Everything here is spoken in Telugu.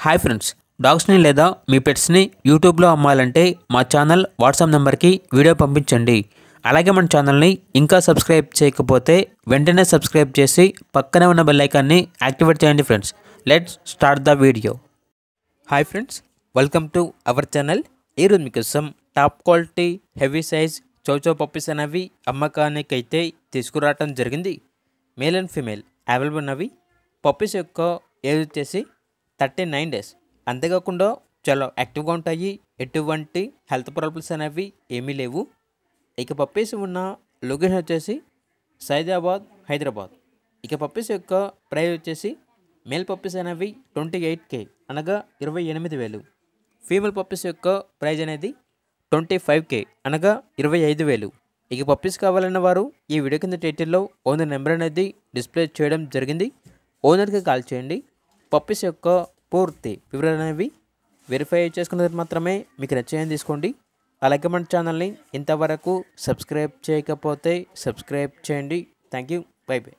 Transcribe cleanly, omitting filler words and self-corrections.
హాయ్ ఫ్రెండ్స్, డాగ్స్ని లేదా మీ పెట్స్ని యూట్యూబ్లో అమ్మాలంటే మా ఛానల్ వాట్సాప్ నెంబర్కి వీడియో పంపించండి. అలాగే మన ఛానల్ని ఇంకా సబ్స్క్రైబ్ చేయకపోతే వెంటనే సబ్స్క్రైబ్ చేసి పక్కనే ఉన్న బెల్ ఐకాన్ని యాక్టివేట్ చేయండి friends. Let's start the video. Hi friends, welcome to our channel. ఈరోజు మీకోసం top quality heavy size chow chow puppies అనేవి అమ్మకానికైతే తీసుకురావటం జరిగింది. మేల్ అండ్ ఫీమేల్ అవైలబుల్ ఉన్నవి. పప్పీస్ యొక్క ఏజ్ వచ్చేసి 39 days. అంతేకాకుండా చాలా యాక్టివ్గా ఉంటాయి. ఎటువంటి హెల్త్ ప్రాబ్లమ్స్ అనేవి ఏమీ లేవు. ఇక పప్పీస్ ఉన్న లొకేషన్ వచ్చేసి సైదాబాద్, హైదరాబాద్. ఇక పప్పీస్ యొక్క ప్రైస్ వచ్చేసి మేల్ పప్పీస్ అనేవి 28K అనగా 28,000. ఫీమేల్ పప్పీస్ యొక్క ప్రైజ్ అనేది 25K అనగా 25,000. ఇక పప్పీస్ కావాలన్న వారు ఈ వీడియో కింద టైటిల్లో ఓనర్ నెంబర్ అనేది డిస్ప్లే చేయడం జరిగింది. ఓనర్కి కాల్ చేయండి. పప్పీస్ యొక్క పూర్తి వివరాలు అనేవి వెరిఫై చేసుకున్న తర్వాత మాత్రమే మీకు నచ్చేయని తీసుకోండి. అలాగే మన ఛానల్ని ఇంతవరకు సబ్స్క్రైబ్ చేయకపోతే సబ్స్క్రైబ్ చేయండి. Thank you. By by.